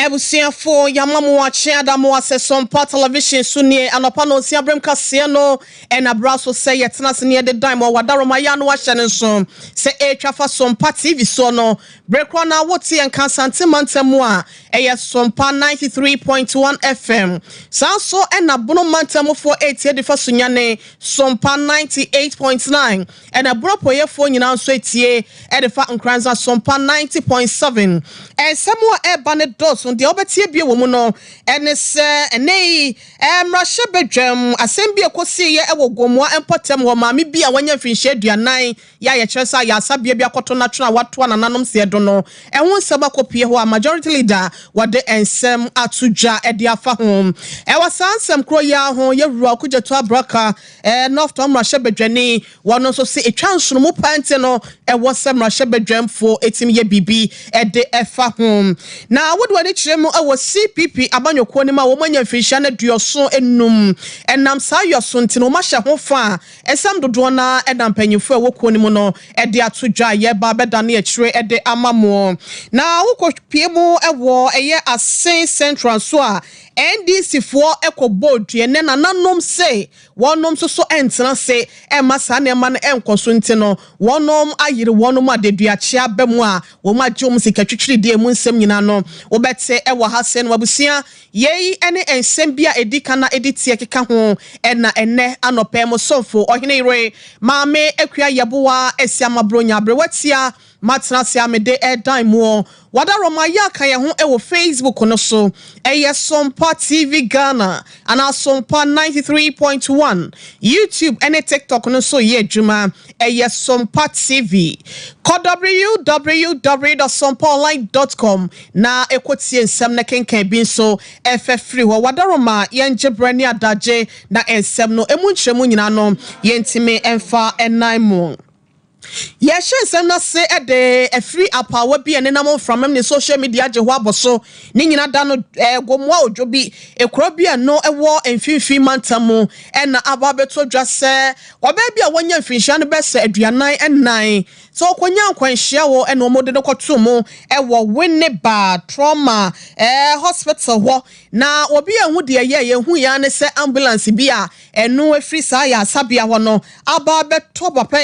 Ebusiafo yamamu wache adamu ase Sompa television sunie anopa no sia brem kase no ena braso se yetena se ne de dan mo wadaro maya no wahye ne so se etwafa Sompa TV so no brekro na woti en kansante mantemu a eye Sompa 93.1 FM sanso ena bono mantemu for 8 de fa sunyane Sompa 98.9 ena bropoye fo nyina so etie e de fa nkranza Sompa 90.7 ensemo eba ne dos on the obetie bie wo mu no ene se enei mrahye bedwam asem bie kosi ye ewo gomoa empotem ho maame bia wanya mfinhye aduanan ya ye kyeresa ya asabie bia koto na twena wato ananom se do no ehun seba kopie ho a majority leader wade ensem atudwa ede afa ho wasansem kro ya ho ye wura kujeto abraka north tom mrahye bedwani wono so se etwanso mu pante no ewo sem mrahye bedwam fo etim ye bibi ede efa ho na wodo ani chiremu awo CPP abanyoko ni ma wo manya mfinhya na duoso enum enam sa yoso ntino ma hye ho fa esam dodo na edam panyifo awoko ni mu no ede atodwa ye ba beda na ekire ede amamo na wokopie mu ewo eye Asen Central so a NDC for eco board ye ne nananom se wonom so entena se masa na ma na enkoso ntino wonom ayire wonom adedua chia bemu a wo ma jom sikatwitwiri de mu nsem nyina no wobetse ewo ha se no abusia yei ene ensem bia edika na editie keka ho ena ene anope mo sofo ohene ire maame akua yeboa esiama bronya brewatia matna se amede edan mu wadaro maya kan ye ho ewo Facebook no so eye Sompa TV Ghana ana Sompa 93.1 YouTube ene TikTok no so ye adwuma eye Sompa TV www.sompaonline.com na ekotie nsem na kenkan bi so free ho wadaro ma ye ngebrani adaje na ensem no emu nkyeremu nyina no ye ntime emfa enan mu Yeshe semna se ede free apawa bi ene nam from ne social media je ho aboso ni nyina da no gomoa odwobi ekro bi no ewo emfinfin mantamu ena ababeto dwase oba bi a wonya mfinhia no bese aduanan enan so konya nkwanhia wo ena omode no kwoto mu ewo Winneba trauma hospital ho na obi ehu de ye hu ya ne se ambulance bi a eno afri sa ya sabia ho no ababeto bapa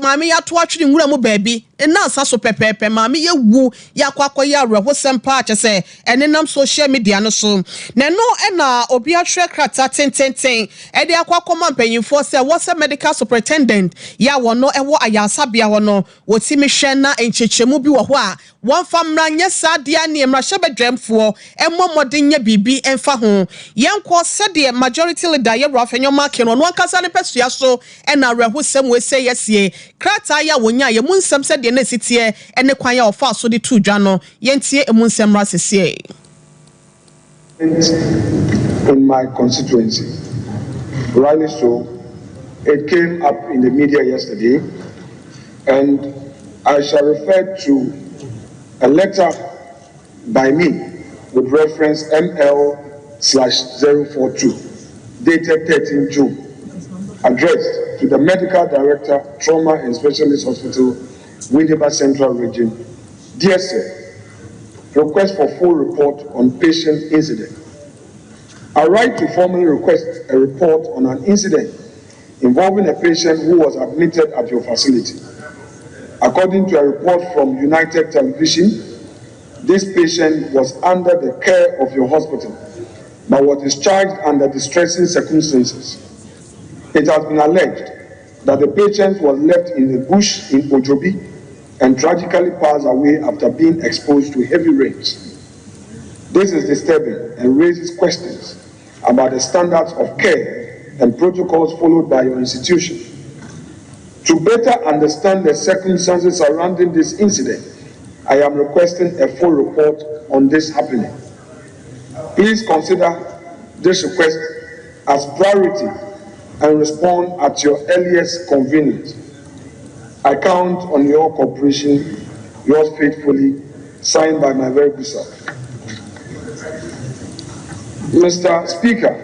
maame ya to atwiri nwura mu baabi na asa so pepepe maame ye wu ya kwakọ ya reho sempa ache se enenam social media no so na no na obi atwe krata tententen e de akwakọ mampanyimfo se wo se medical superintendent ya wono ewo ayasabia wono wotimi hwe na enchechemu bi wo ho a won famra nya sadia ne mrahye bedwamfo emmomode nya bibi emfa ho yenko se de majority leader ye rafenyo market no ankasa ne pesua so na reho sem we se yesie krata ya wonya ye munsem se de na sitie ene kwan ya ofa so de tudwa no yentie emunsem rasesie in my constituency. Rightly so, it came up in the media yesterday, and I shall refer to a letter by me with reference ML/042, dated 13 June, addressed to the Medical Director, Trauma and Specialist Hospital, Winneba Central Region, Dear Sir, request for full report on patient incident. I write to formally request a report on an incident involving a patient who was admitted at your facility. According to a report from United Television, this patient was under the care of your hospital, but was discharged under distressing circumstances. It has been alleged that the patient was left in the bush in Ojobi and tragically passed away after being exposed to heavy rains. This is disturbing and raises questions about the standards of care and protocols followed by your institution. To better understand the circumstances surrounding this incident, I am requesting a full report on this happening. Please consider this request as priority and respond at your earliest convenience. I count on your cooperation. Yours faithfully, signed by my very good self. Mr. Speaker,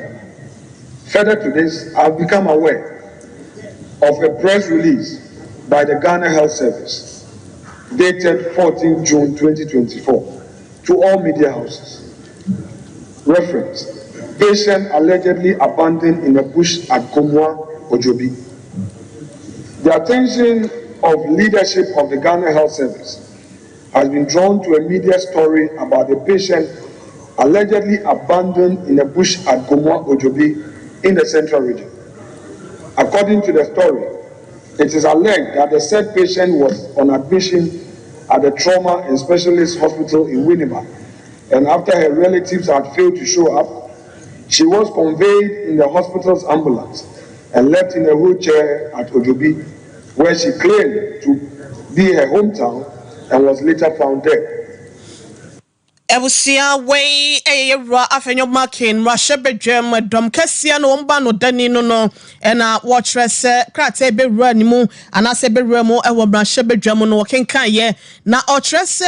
further to this, I've become aware of a press release by the Ghana Health Service dated 14 June 2024 to all media houses. Reference: patient allegedly abandoned in a bush at Komwa, Ojobi. The attention of leadership of the Ghana Health Service has been drawn to a media story about a patient allegedly abandoned in a bush at Komwa, Ojobi in the central region. According to the story, it is alleged that the said patient was on admission at the Trauma and Specialist Hospital in Winneba, and after her relatives had failed to show up, she was conveyed in the hospital's ambulance and left in a wheelchair at Ojobi, where she claimed to be her hometown and was later found dead. Ebusia way ra afenyo makin rashe bedwem dom kesia no omba no dani no na wo trese krate bewura ni mu anase bewura mu ewo rashe bedwem no kenkan ye na o trese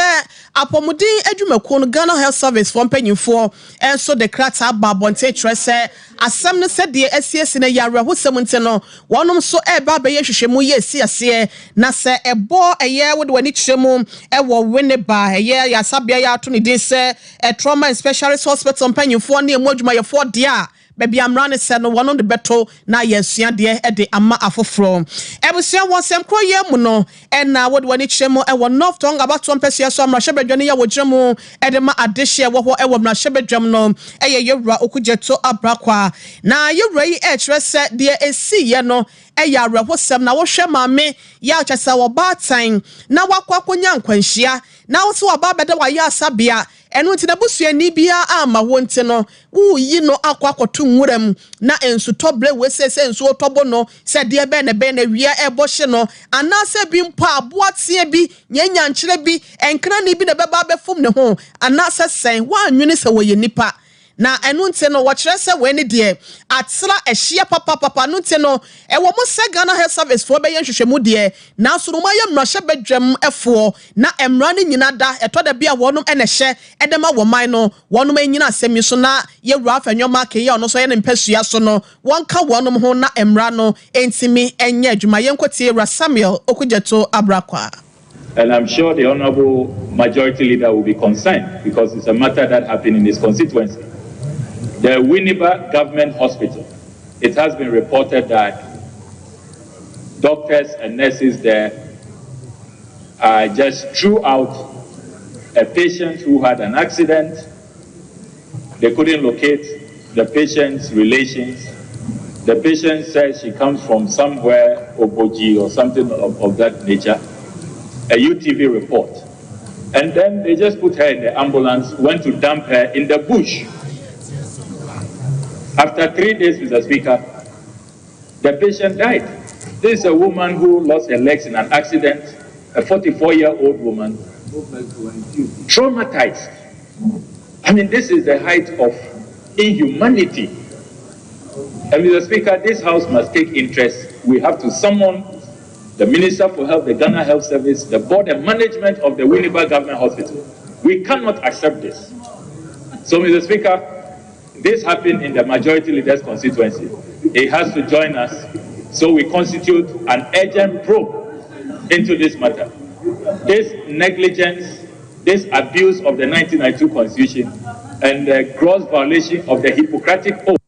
apomudin adwumaku no Ghana Health Service for mpanyimfo enso de krata babonte trese asem no se de asiesi na yare hosem nte no wonom so eba be ye hwehwemu ye siase na se ebo eye wo de wani kyeremu ewo Winneba eye ya sabia ya to ni din se a trauma and specialist hospital mpanyimfo na emodwuma ye for dia baby amra ne se no wono de beto na yesua de e de ama afoforo ebusua wonsem kro ye mu no na wo de wani kyeremu ewo North Tonga bato mpese so amra hwebedwane ye wo gyeremu e de ma adehye wo ho ewo mra hwebedwam no eye yewura okujeto abrakwa na yewura yi e kyerɛ sɛ de esi ye no eya awrehosem na wo hwɛ maame ya kyesa wo baatan na wakwakonya nkwanhia na wo so wa ba beda wa ya asabea enu nti na busuani bia ama wo nti no wo yi no akwakoto nwuram na ensu tobre wesese ensu otobo no se de be na wia ebo hye no anase bi mpa aboatie bi nyanya nkyere bi enkra ni bi na beba befum ne ho anase sen wa anwene se wo ye nipa na enu nti no wo kyerɛ sɛ we ne de atsra ehye papa no nti no wo mo se Ghana Health Service for be ye hwehwemu de na so no ma ye mmrahye bedwam efo na emra ne nyina da etoda bia wonom ene hye edema wo man no wonom anyina asemi so na ye wura afanyoma ke ye ono so ye ne mpasua so no wonka wonom ho na emra no entimi enye adwuma ye nkotie Ra Samuel Okujeto Abrakwa. And I'm sure the Honorable Majority Leader will be concerned because it's a matter that happened in his constituency. The Winneba Government Hospital, it has been reported that doctors and nurses there just threw out a patient who had an accident. They couldn't locate the patient's relations. The patient says she comes from somewhere, Oboji or something of that nature, a UTV report. And then they just put her in the ambulance, went to dump her in the bush. After 3 days, Mr. Speaker, the patient died. This is a woman who lost her legs in an accident, a 44-year-old woman, traumatized. I mean, this is the height of inhumanity. And Mr. Speaker, this House must take interest. We have to summon the Minister for Health, the Ghana Health Service, the board and management of the Winneba Government Hospital. We cannot accept this. So, Mr. Speaker, this happened in the Majority Leader's constituency. It has to join us, so we constitute an urgent probe into this matter. This negligence, this abuse of the 1992 Constitution, and the gross violation of the Hippocratic Oath.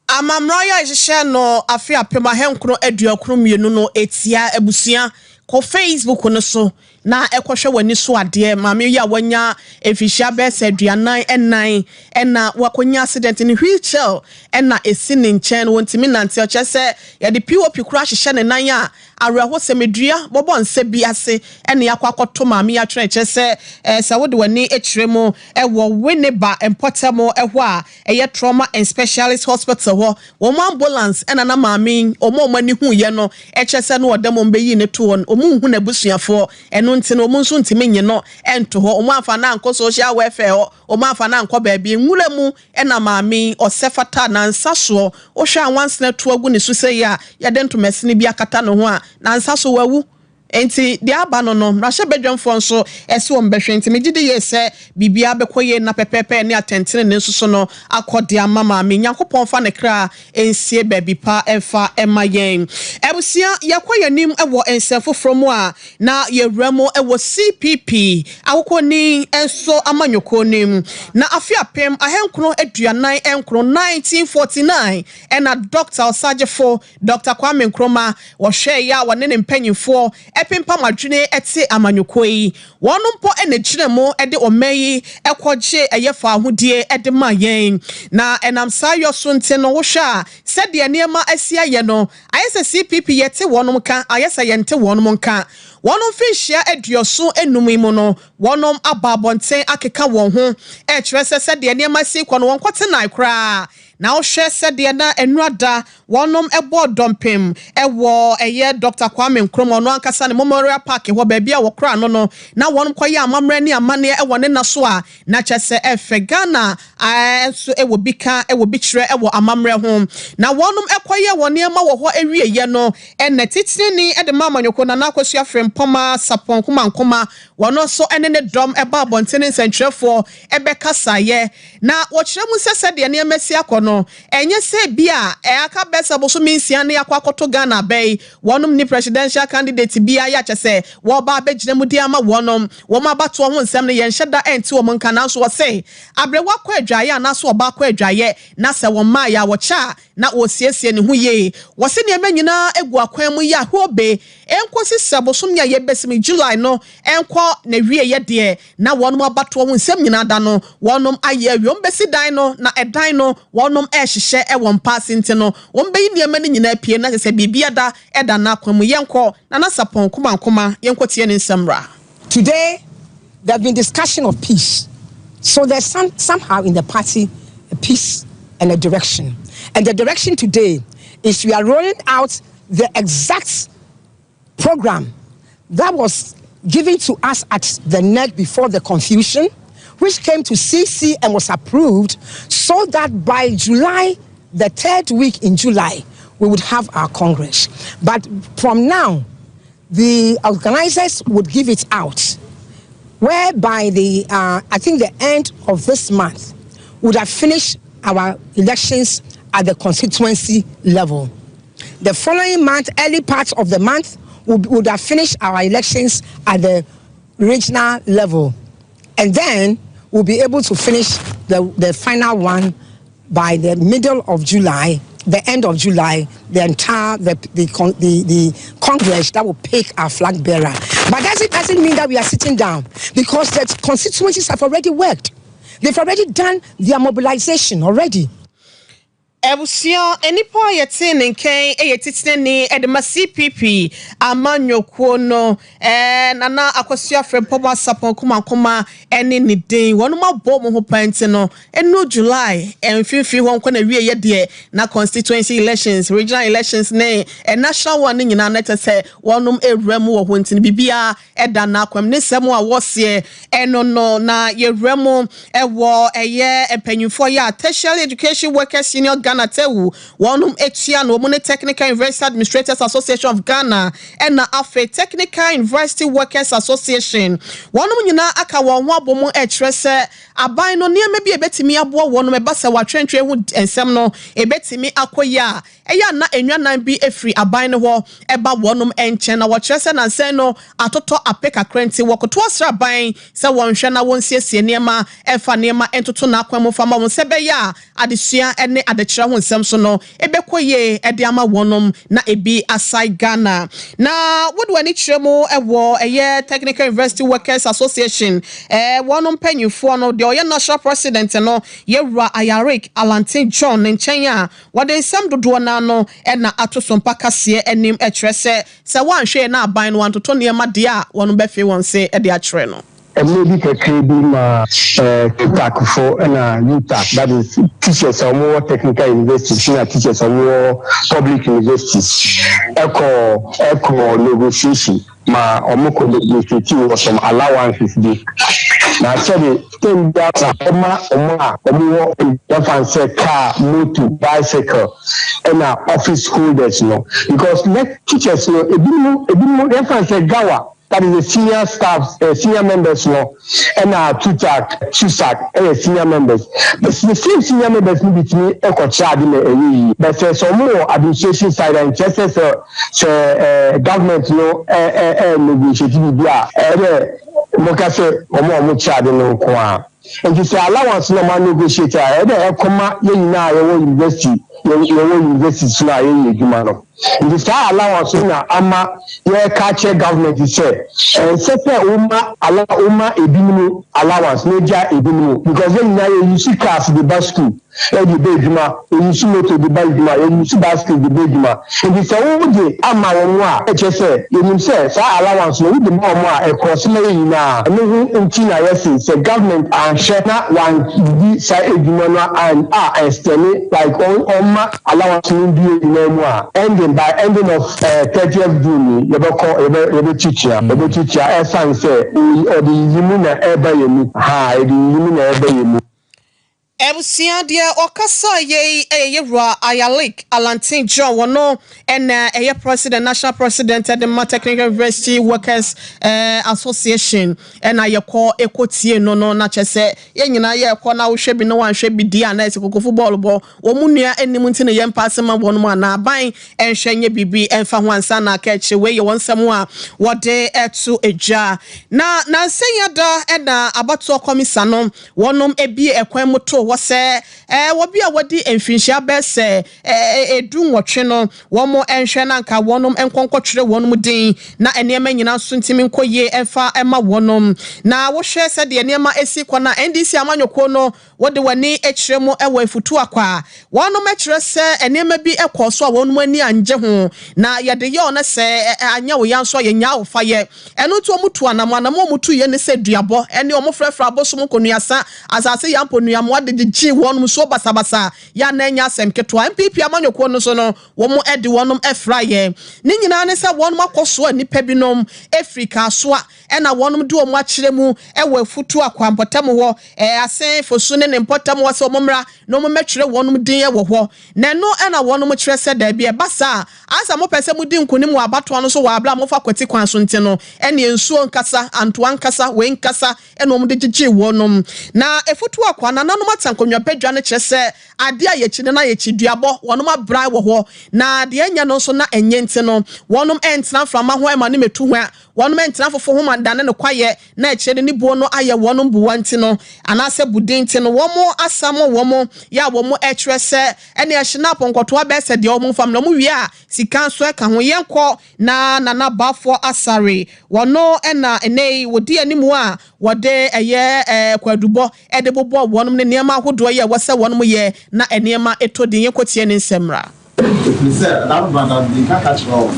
Amamraya is no afia pema henkro eduokro mienu no etia ebusia ko Facebook no so na ekohwe wani so ade maame ya wanya efihia bese aduanan enan na wakonya accident in wheelchair na esi ne nchen wontimi nante ochese ya de POP kura hye ne nan a awerehosem bobo nse bi ase na yakwakoto maame ya twere chese se wode wani ekiremu ewo Winneba empotemo ehwo a eye trauma and specialist hospital ho wo ambulance na maame omo mani hu ye no echese no odemo mbeyi ne to on omu hu na busuafo eno ntino omu nso ntimi nye no ento ho omu afa na nko social welfare ho omu afa na nko baabi nwuremu na maame osefata na nsaso o hwa anwanse na to agu ne so sei a ya de ntomase ne bi akata no ho a na nsaso wawu enti de aba no no rahye bedwamfo nso ese wo mbehwe enti megide ye se bibia bekoye na pepepe ne atentene ne nso no akode amama me Nyankopɔn fa ne kra ensie baby pa efa emayen ebusia yakoye nim ewo ensefo from a na yewramo ewo CPP akokoni enso amanyoko nim na afia pem ahenkro aduanan enkro 1949 ena Dr. Osajefo Dr. Kwame Nkrumah wo hwe ya wone ne mpanyimfo epempa madwene ete amanyoko yi wono mpo ene kyeremo ede omayi ekogye eyefa ahodie ede mayen na enam sayo so nte no wo hwa sede niema asia ye no ayese CPP yete wonom ka ayese yente wonom nka wonom finhia aduoso enum imu no wonom ababonten akeka won ho kyerese sede niema si kwo no wonkote na kra na wo hwe sede na enuada wonom ebo dompem ewo eye Dr. Kwame Nkrumah no ankasa ne Memorial Park ho ba bia wo kra no na wonom koye amamre ne amane ewo ne naso a na kyese Ghana enso ewo bika ewo bikire ewo amamre ho na wonom ekoye wone ma wo ho ewieye no ene titini ede mamanyoko na nakosu afrem poma sapon kuma wono so ene ne dom eba abontene nsentwerefo ebe kasaye na wo kire mu sese de ne emesi akono enye se bia aka besa boso minsia ne yakwakoto Ghana bay wonom ni presidential candidate bia ya kyese wo ba begire mu dia ma wonom wo ma bato ho nsem ne yenhyeda enti wo monka na so wo se abrewa kwa adwaye na so oba kwa adwaye na se wo ma ya wo cha na wo siesie ne hu ye wo se ne emanyina egu akwan mu ya hobe enkosi sebosom ya yebesim July no enko na wie ye de na wonom abato ho nsem nyina da no wonom aye awiom besi dan no na edan no wonom ehhye ewon pasinte no won beyi niema ne nyina pie na se bibia da eda na kwamu yenko na sapon kuma yenko tie ne nsamra. Today there have been discussion of peace, so there's somehow in the party a peace and a direction, and the direction today is we are rolling out the exact program that was given to us at the NEC before the confusion, which came to CC and was approved, so that by July, the third week in July, we would have our Congress. But from now, the organizers would give it out, whereby I think the end of this month, would have finished our elections at the constituency level. The following month, early part of the month, would have finished our elections at the regional level. And then we'll be able to finish the final one by the middle of July, the end of July, the entire the Congress that will pick our flag bearer. But that doesn't mean that we are sitting down, because the constituencies have already worked. They've already done their mobilization already. Ebusia enipo yete nenken eyetitene edema CPP amanyoko no nana akosua frempoma sapon kuma ene ni den wonu mabo mo ho pante no eno July enfifi ho nko na wie ye de na constituency elections, regional elections ne national one nyina na tese wonum ewrem wo ho ntini bibia eda na akwam ne semo a wose eno no na yewrem ewo eye empanyufo ya tertiary education workers senior Ghana tewu wonum etia no mu Technical University Administrators Association of Ghana and na afe Technical University Workers Association wonum nyina aka won ho abomu ekyerese aban no ne bi ebetimi abo wonum ebasa watwentwe hu ensem no ebetimi akoya eya na enwanan bi efri aban no ho eba wonum enchen na wakyerese na nsen no atoto apeka krenti wokoto asra aban se wonhwe na wonsiesie niema efa niema entoto na akwam fama won sebe ya adesua ene adekira ho nsem so no ebekoye ede ama wonum na ebi asai Ghana na wodu ani kyeremu ewo eye Technical University Workers Association wonum panyufo no de oye national president no yewra Ayarik Alantin John nchenya wode nsem dodo na no na atosompa kase enim ekyerese se wanhwe na aban no wantoto niema de a wonum befe won se ede akyere no maybe ma TAC for UTAC, that is teachers or more technical universities, teachers or more public universities. Echo negotiation, ma omoko negotiate was some allowances. na sɛde tem bi asa ɔma ɔmo yɛfa sɛ car motor bicycle ɛna office holders no because teachers no ebinom yɛfa sɛ gawa that is the senior staff, senior members, no, and TUSAC, senior members. But the same senior members need to be a co-charge in the but there's some more administration side and just as government, negotiating Mokase, Omo charge no kwa. And you say allowance no man negotiator, comma, university, university, no. In the star allowance ama catch government is say and allow ebinumu allowance major ebinumu because when you see cars the bus school the bedjuma you see motor the bedjuma you see basket the bedjuma and the say the ama wonwa say you say allowance no the more e cross na no ntina yes say government and share na one the say edjuma no and extend like on allowance no be no and by ending of 30th June, you teacher, as I say, or the Yimuna Ebayemu, the Yimuna Ebayemu. Ebusia deɛ ɔkasa ye Ra Ayalik Alantin John wono and president national president at the Technical University Workers Association and ayekɔ ekotie no na kyese ye nyina ye ekɔ na wo hwɛ bi no wan hwɛ bi dia na esikoko football bo wo munua anim nti ne yɛmpa asema wono ma na ban enhwɛ nye bibi emfa ho ansa na ka kye we ye wonsɛm a wɔde eto edwa na nsɛnyada na abato komisa no wonom ebie ekwan moto wose wobi a wodi emfinhia bese edu nwotwe no womo enhwe na nka wonom enkonkotwere wonom din na enema nyina so ntimi nkoye emfa ema wonom na wo hwe se de enema esi kwa na NDC amanyoko no wode wani ekiremu ewa efutu akwa wonom ekire se enema bi ekoso a wonom ani anje ho na yede ye ona se anya wo yanso ye nya wo faye eno to omutu anamo omutu ye ne se duabo ene omofrefra abosom konuasa asase yampo nuamo de ji wonum so basabasa ya na nya asem ketwa MPP amanyoko no so no wo mo edi wonum efraye ni nyina ne se wonum akoso anipa binom Africa so a na wonum de omo akiremu ewa futu akwampɔtam ho asen fosu ne mpɔtam wo se omomra no mo metwere wonum din ewo ho na no na wonum kyerɛ se da bia basa asa mo pese mu din kunim wa abato no so wa abla mo fa kwati kwan so nti no ene ensuo nkasa antoa nkasa we nkasa ene omo de gigi wonum na efutu akwa na nanom atankonwa pedwa ne kyerɛ se ade a yechi ne na yechi duabɔ wonum abra wo ho na de anya no so na enye nti no wonum entena frama ho ema ne metu ho a wonum entena fofo ho mandane ne kwaye na ekyere ne buo no aye wonum buwa nti no anase budin nti no womo asamo womo ya womo ekyere se ene ehina ponkoto abese de womo fam no mo wi a sika so eka ho yenko na bafo asare wono ena enei wodi animu a wode eye kwadubo ede bobo wonum ne niam ahodo ye wose wonum ye na enema etodin yekotie ne nsemra say that brother the catch roll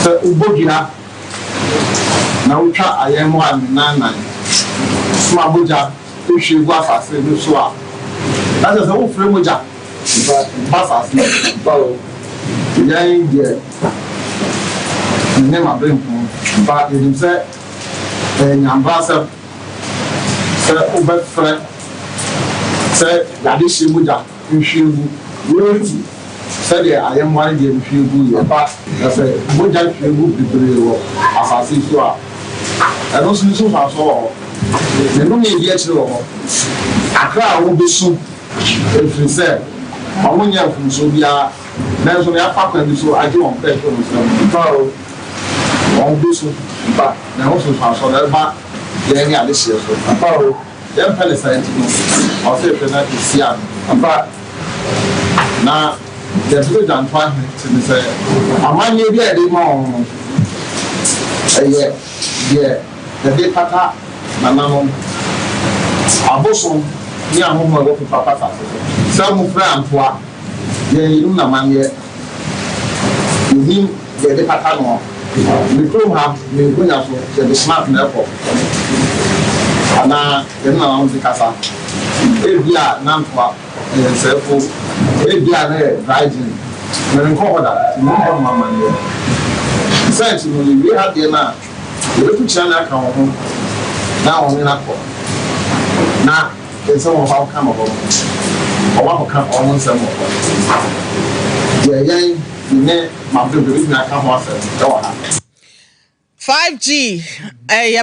so ubogina na utwa ayemo anana so abuja ehwe afase no so a that is how frame moja basas no bawo yan die nema bring but him say nyambasa se ubefre se yade shi moja ehwe woti said I am one game few good but that's a moja few good people asase so a and also so far so the no need yet to akra wo be so if you say omunya fun so bia na so ya papa bi so age on pay for so on be so but na also far so that ba ye ni ade share so aparo dem pele science no o se penalty sia but na the president to say amanye bi e dey mo the day pata na nanom abosom ni ahomo go papa papa so mo fra antoa ye yim na manye ni the day pata no we come have me gunya so the smart na for ana dem na on zikasa ebia na antoa sefo ebia na rising when ko oda no ho mama ne sense no we had there na we put channel account Now I'm in a call. Now, it's some of our come over. I want to come almost some more. Yeah, my baby, I come off. 5G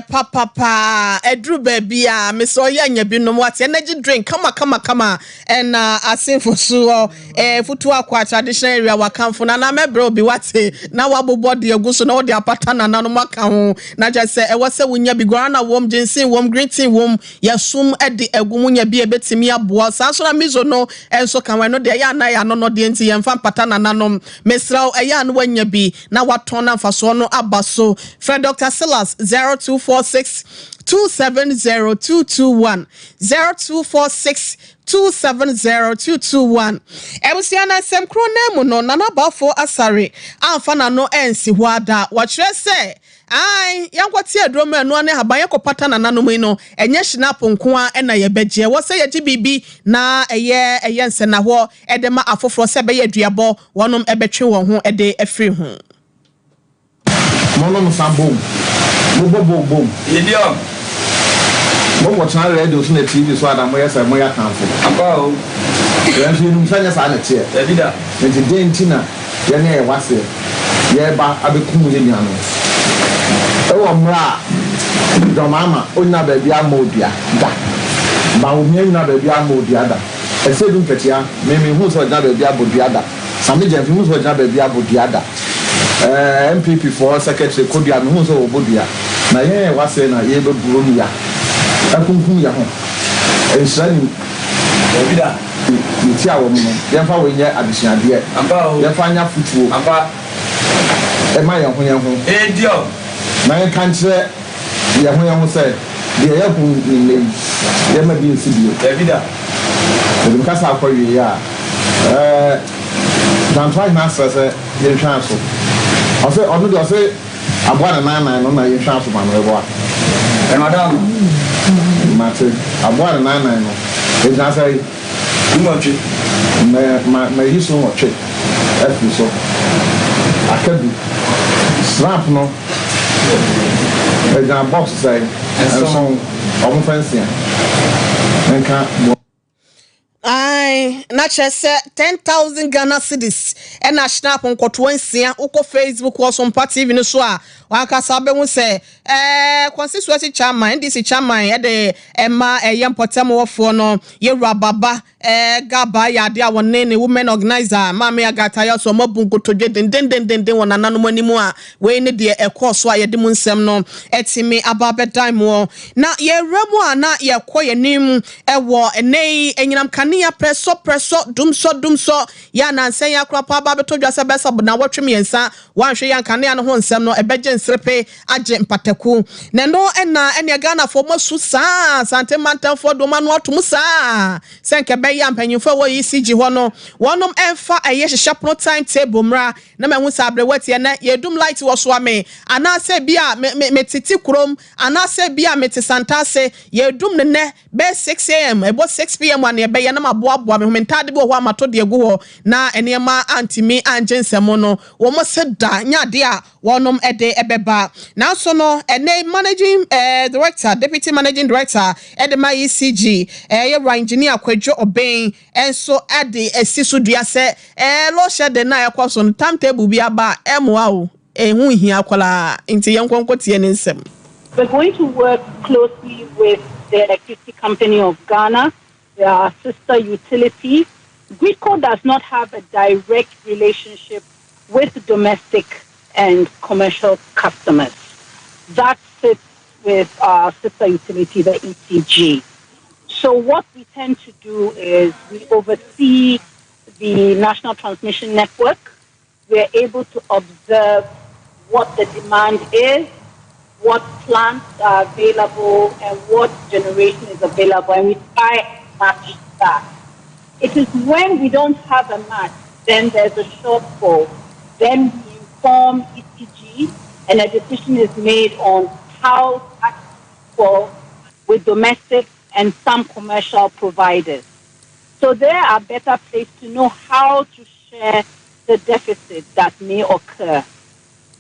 papa edru baby a me so ya nya binom what energy drink kama and asin for so futu akwa traditional area wakamfo na mebro bi wate na wabobo de agu so na wo de apata na no maka ho na je se wo se wonya bi guana wom jinsin wom green tea wom yasum de agu munya bi ebetimi aboa sa so na mizo no enso kan we no de ya na ya no de enti yemfa pata na nanom mesraw eya no wanya bi na waton na mfaso no abaso friend Dr. Silas 0246 270221 0246 270221 Ebusiana sem kronemu no nana bafo asare amfa na no ensi ho ada wachire se ai yankwati adrom anu ane haban yakopata na nanom no enye hina ponko a na yebeje wo se yeji bibi na eye nse na ho edema afoforo se be yaduabo wonom ebetwe won ho ede afiri ho Mono Sambom. Boom. Idiom. What was not radio on the TV so I'm where I'm more accountable. About you Sanya Sanity. Davida. And today in Tina, Yane was it. Yeah, but I be cool in Yano. Oh, Mra. Domama, Una baby Amodia. Baumina baby Amodia. I said, Petia, maybe who's a baby Abodiada. Some gentlemen who's a baby Abodiada. MPP for secretary Kodia no so obodia na ye wase na ye be buru ya akunkum ya ho ensani Davida ni ti awo mu ye fa we nye adesiade amba o ye fa nya futuo amba e ma ye ho dio na ye kan kire ye ho se de ye hu ni ye ma bi nsi Davida de kasa akwaye ya dan try na se ye twa so I say, I say, I'm one and nine on my chance of my boy. And madam, Matthew, I'm one and nine. It's not say, too much. My use so much. That's so. I could be slap no. It's a box say, and so I'm fancy. And can't. Ai na chese 10,000 Ghana cedis e na snap nkoto ansia uko Facebook wo Sompa TV no so a wakasa be hu se constituency chairman ndc chairman e de ema yempotem wofo no yewura baba gaba ya de awone ne women organizer mama ya gata ya so mabu nkoto den wona nanom animu a we ne de ekoso a ye de mu nsem no etimi ababe dime na ye remu a na ye koye nim ewo enei enyinam ya preso dumso ya na nsen ya krapa aba beto dwase besa na wotwe yensa wanhwe ya nkane ya no ho nsem no ebeje nsrepe age mpataku ne no ene Ghana fo masu sa sante mantan fo do manu atum sa senke be ya mpanyimfo wo ECG ho no wonom emfa eye hihye pro time table mra na mehu sa abrewati na yedum light wo so ame ana se bia metiti krom ana se bia metisantase yedum ne be 6 am ebo 6 pm an ye be ya na maboaboa me mentade bi ho amato de egu ho na enema antimi anjensemo no wo mo seda nyade a wonom ede ebeba na so no ene managing director deputy managing director edema ECG ye engineer Kwadwo Oben enso ade esiso dua se lo shede na yakwaso no timetable bi aba emoa o ehu hia kwala nti yenkonkotie ne nsem. We're going to work closely with the Electricity Company of Ghana, their sister utility. Gridco does not have a direct relationship with domestic and commercial customers. That sits with our sister utility, the ECG. So what we tend to do is we oversee the national transmission network. We're able to observe what the demand is, what plants are available, and what generation is available, and we try and match that. It is when we don't have a match, then there's a shortfall. Then we inform ECG, and a decision is made on how to act for with domestic and some commercial providers. So they are better placed to know how to share the deficit that may occur.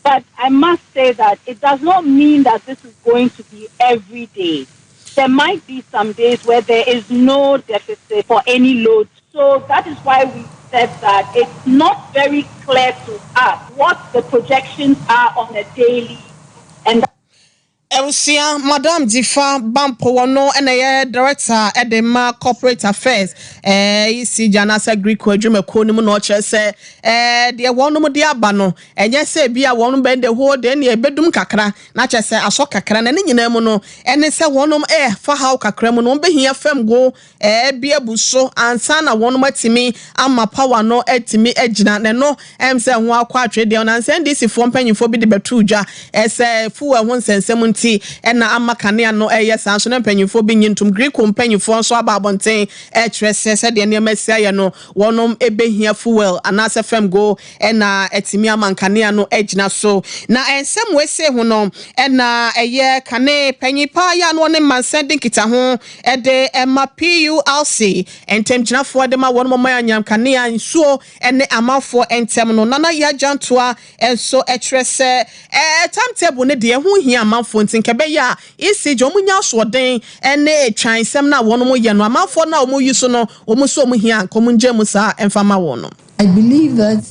But I must say that it does not mean that this is going to be every day. There might be some days where there is no deficit for any load. So that is why we said that it's not very clear to us what the projections are on a daily and Elsia, Madame Difa Bampo no and director at the corporate affairs. See Janasa Greek Quadrum Konum no say dear one no diabano, and yes, say be a one bend the whole day near bedroom kakra, not just say a sock kakran and in mono, and they say one for how kakremono be here fem go, be a buso, and sana one more to me, and my power no to me edgina, and no, say one quadri on and send this if one penny for be the betruja, as a fool once and someone. And na amakane no sanso na mpanyimfo bi nyintum Greek mpanyimfo so ababonten trese se de ne masia no wonom ebehia fuel anase fem go na etimi amankane no agina so na ensem we se ho no na kane panyipa ya no ne mansending kita ho de PULC entem ginafo de ma wonom mayanyam kane ansuo ne amafo entem no nana ya jantoa enso trese timetable ne de ho hia amafo nkebe ya isi jo munya so den ene twan sem na wono mo ye no amafo na omo yuso no omo so omo hia komunje musa emfama wono. I believe that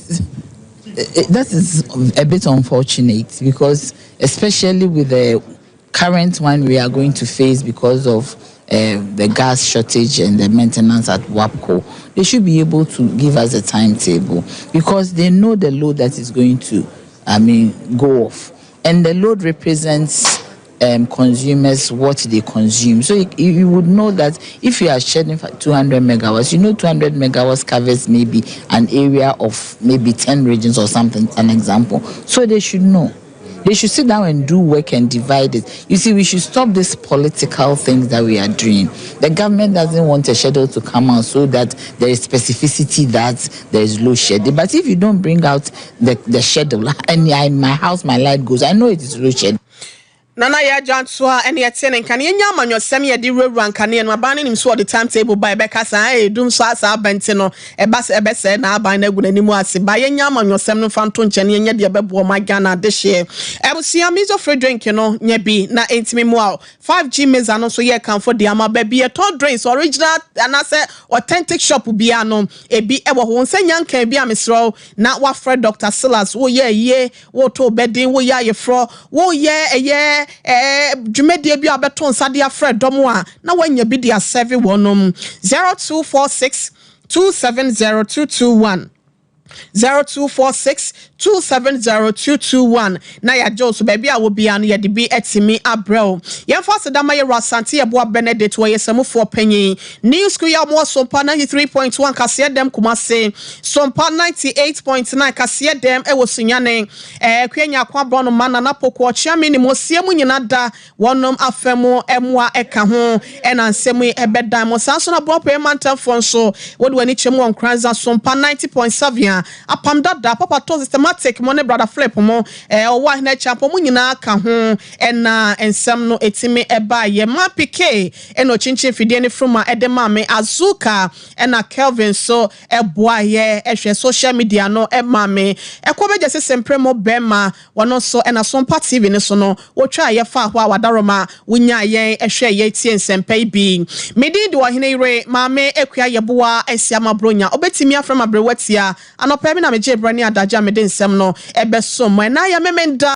that is a bit unfortunate because especially with the current one we are going to face because of the gas shortage and the maintenance at WAPCO, they should be able to give us a timetable because they know the load that is going to go off, and the load represents consumers what they consume. So you would know that if you are shedding 200 megawatts, 200 megawatts covers maybe an area of maybe 10 regions or something, an example. So they should know. They should sit down and do work and divide it. You see, we should stop this political things that we are doing. The government doesn't want a schedule to come out so that there is specificity that there is low schedule. But if you don't bring out the schedule, and in my house, my light goes, I know it is low schedule. Nana ya jantua ene yetene kan yenya manyo sem ye di rewran kan no abane nim so the timetable by bekasa dum so asa abante no ebese na aban na gunanimu ase ba yenya manyo sem no fanto nchene yenya de bebo magana de hye ebusia mizo drink no nya bi na entimi mu 5G meza no so ye kan for de ama ba bi e to drinks original anase authentic shop bi ano ebi ewo ho nsanya nkan bi amesro na wa Fred Dr. Silas wo ye wo to bedin wo ya ye fro wo ye Jumedie bi abeton sade afred domo a na wanya bi dia serve wonom 0246 270221 0246270221 na ya Jones baby a wo bia no ye de bi etimi abrel ye fa sedama ye Rasante ye bo Benedict wo yesamfo panyin new school ya mo Sompa 93.1 kase dem Kumase Sompa 98.9 kase dem e wo sunyane kwenya kwa brono mana na poko chiame ni mo siemu nyina da wonom afemu emwa eka ho ena nsemu ebedan mo sanso na bro payment fonso wo de wani chemu on kranza Sompa 90.7 apam dada papa to systematic money brother flip mo wa na champo mu nyina ka ho na ensem no etimi eba ye ma pk eno chinchin fidie ne from edema me azuka na Kelvin so eboa ye ehwe social media no ema me ekobeje sesempre mo bema wono so na Sompa TV ne so no wo twa ye fa ho awadaroma wonya ye ehwe ye tie nsempa bi medi de wo hene ire ma me ekua ye boa asiama bronya obetimi aframa brewatia anopemi na meje brani adaja mede nsem no ebe so mo na ya memenda